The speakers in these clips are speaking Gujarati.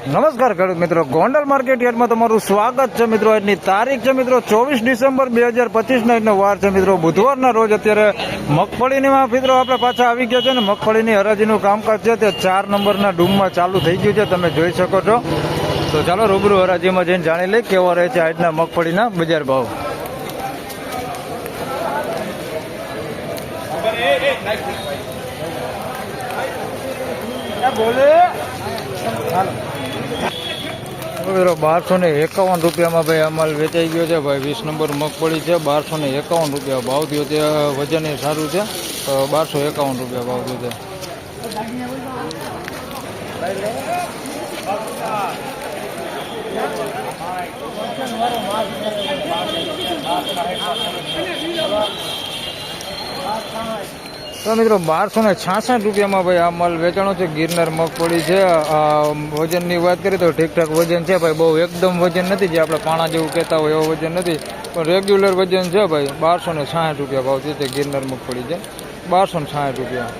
નમસ્કાર ખેડૂત મિત્રો, ગોંડલ માર્કેટ યાર્ડમાં તમારું સ્વાગત છે મિત્રો. આજની તારીખ છે મિત્રો 24 ડિસેમ્બર 2025 નો વાર છે મિત્રો, બુધવારના રોજ. અત્યારે મગફળીની મિત્રો આપણે પાછા આવી ગયા છે ને મગફળીની હરાજીનું કામકાજ છે તે 4 નંબરના ડૂમમાં ચાલુ થઈ ગયું છે, તમે જોઈ શકો છો. તો ચાલો રૂબરૂ હરાજીમાં જઈને જાણી લઈ કેવા રહે છે આજના મગફળીના બજાર ભાવ. બોલે 1251 રૂપિયામાં ભાઈ આ માલ વેચાઈ ગયો છે ભાઈ. 20 નંબર મગફળી છે, 1251 રૂપિયા ભાવ થયો છે. વજન એ સારું છે, 1251 રૂપિયા ભાવ થયો છે. તો મિત્રો 1266 રૂપિયામાં ભાઈ આ માલ વેચાણો છે. ગિરનાર મગફળી છે. વજનની વાત કરીએ તો ઠીકઠાક વજન છે ભાઈ, બહુ એકદમ વજન નથી જે આપણે પાણા જેવું કહેતા હોય એવો વજન નથી, પણ રેગ્યુલર વજન છે ભાઈ. 1260 રૂપિયા ભાવ છે. ગિરનાર મગફળી છે 1260 રૂપિયા.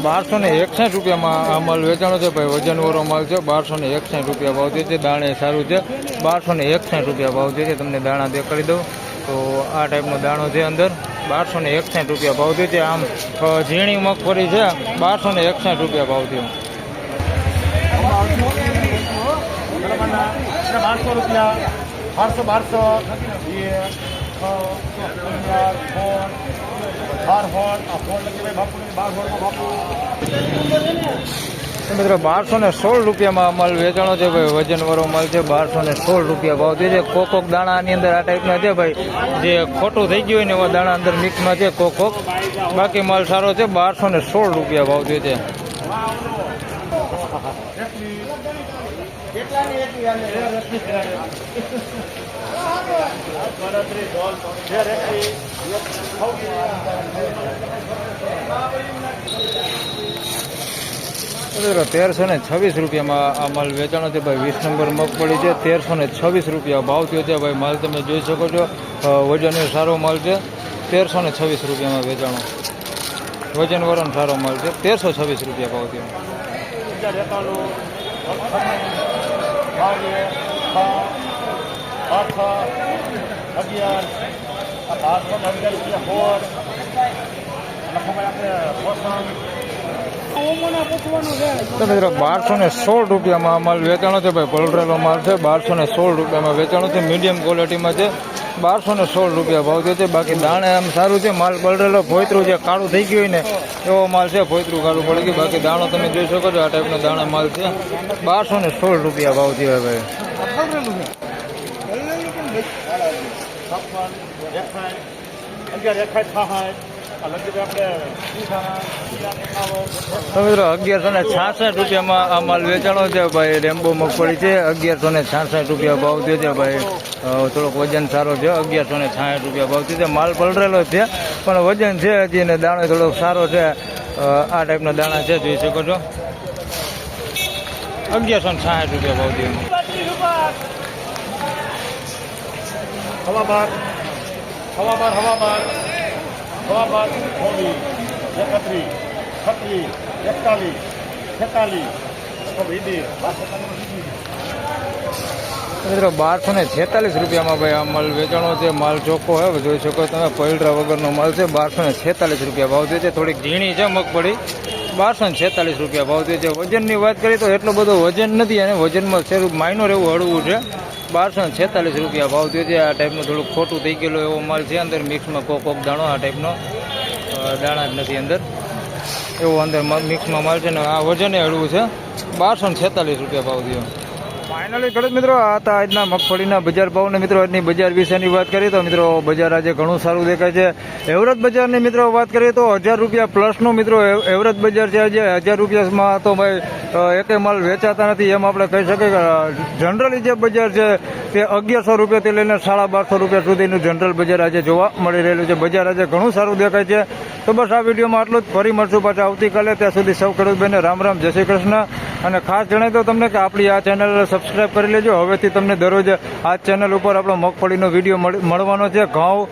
બારસો ને 61 રૂપિયામાં આ માલ વેચાણો છે ભાઈ. વજન વાળો માલ છે. 1261 રૂપિયા ભાવ છે. દાણે સારું છે. 1261 રૂપિયા ભાવ છે. તમને દાણા દેખાડી દઉં તો આ ટાઈપનો દાણો છે અંદર. 1261 રૂપિયા ભાવ છે. આમ ઝીણી મગફળી છે. 1261 રૂપિયા ભાવ છે. 1200 રૂપિયા 1200 મિત્રો 1216 રૂપિયામાં માલ વેચાણો છે ભાઈ. વજન વાળો માલ છે. 1216 રૂપિયા ભાવ છે. કોકોક દાણાની અંદર આ ટાઈપના છે ભાઈ, જે ખોટું થઈ ગયું હોય ને એવા દાણા અંદર મિક્સમાં છે કોકોક. બાકી માલ સારો છે. 1216 રૂપિયા ભાવ છે. તેરસો ને 26 રૂપિયામાં આ માલ વેચાણો છે ભાઈ. 20 નંબર મગફળી છે. 1326 રૂપિયા ભાવ થયો છે ભાઈ. માલ તમે જોઈ શકો છો, વજન સારો માલ છે. 1326 રૂપિયામાં વેચાણો. વજન વાળો સારો માલ છે. 1326 રૂપિયા ભાવ થયો. તો મિત્રો 1216 રૂપિયામાં આ માલ વેચાણો છે ભાઈ. પલરેલો માલ છે. 1216 રૂપિયામાં વેચાણો છે. મીડિયમ ક્વોલિટીમાં છે. 1216 રૂપિયા ભાવ છે. બાકી દાણે આમ સારું છે. માલ પલરેલો ફોયતરું જે કાળું થઈ ગયું હોય ને એવો માલ છે. ફોયતરું કાળું પડી ગયું. બાકી દાણો તમે જોઈ શકો છો, આ ટાઈપનો દાણા માલ છે. 1216 રૂપિયા ભાવ છે ભાઈ. તો મિત્રો 1166 રૂપિયામાં આ માલ વેચાણો છે ભાઈ. રેમ્બો મગફળી છે. 1166 રૂપિયા ભાવ થયો છે ભાઈ. થોડોક વજન સારો છે. 1166 રૂપિયા ભાવ થયો છે. માલ પલરેલો છે પણ વજન છે હજી, ને દાણો થોડોક સારો છે. આ ટાઈપના દાણા છે, જોઈ શકો છો. 1160 રૂપિયા ભાવ થયો. હવાબાર 24 31 36 41 46 મિત્રો 1246 રૂપિયામાં ભાઈ આ માલ વેચાણો છે. માલ ચોખ્ખો હોય, જોઈ શકો તમે. પૈલરા વગરનો માલ છે. 1246 રૂપિયા ભાવ છે. થોડીક ઝીણી છે મગફળી. 1246 રૂપિયા ભાવ છે. વજનની વાત કરીએ તો એટલો બધો વજન નથી, અને વજનમાં શેરું માઇનોર એવું હળવું છે. 1246 રૂપિયા ભાવ થયો છે. આ ટાઈપનું થોડુંક ખોટું થઈ ગયેલું એવો માલ છે. અંદર મિક્સમાં કોક દાણો આ ટાઈપનો દાણા જ નથી અંદર, એવો અંદર મિક્સમાં માલ છે. ને આ વજને હળવું છે. 1246 રૂપિયા ભાવ થયો. ફાઇનલી ખેડૂત મિત્રો આ હતા આજના મગફળીના બજાર ભાવ ને મિત્રો આજની બજાર વિશેની વાત કરીએ તો મિત્રો બજાર આજે ઘણું સારું દેખાય છે. એવરેજ બજારની મિત્રો વાત કરીએ તો 1000 રૂપિયા પ્લસનું મિત્રો એવરેજ બજાર છે. આજે 1000 રૂપિયામાં તો ભાઈ એકે માલ વેચાતા નથી એમ આપણે કહી શકીએ કે જનરલી જે બજાર છે તે 1100 રૂપિયાથી લઈને 1250 રૂપિયા સુધીનું જનરલ બજાર આજે જોવા મળી રહેલું છે. બજાર આજે ઘણું સારું દેખાય છે. તો બસ આ વિડીયોમાં આટલું જ. ફરી મળશું પાછા આવતીકાલે. ત્યાં સુધી સૌ ખેડૂત ભાઈને રામ રામ, જય શ્રી કૃષ્ણ. અને ખાસ જણાવી દઉં તમને કે આપણી આ ચેનલ સબસ્ક્રાઈબ કરી લેજો. હવેથી તમને દરરોજ આ ચેનલ ઉપર આપણો મગફળીનો વિડીયો મળવાનો છે. ઘઉં,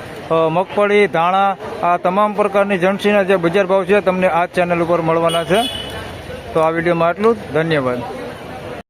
મગફળી, ધાણા આ તમામ પ્રકારની જણસીના જે બજાર ભાવ છે તમને આ ચેનલ ઉપર મળવાના છે. તો આ વિડીયોમાં આટલું જ. ધન્યવાદ.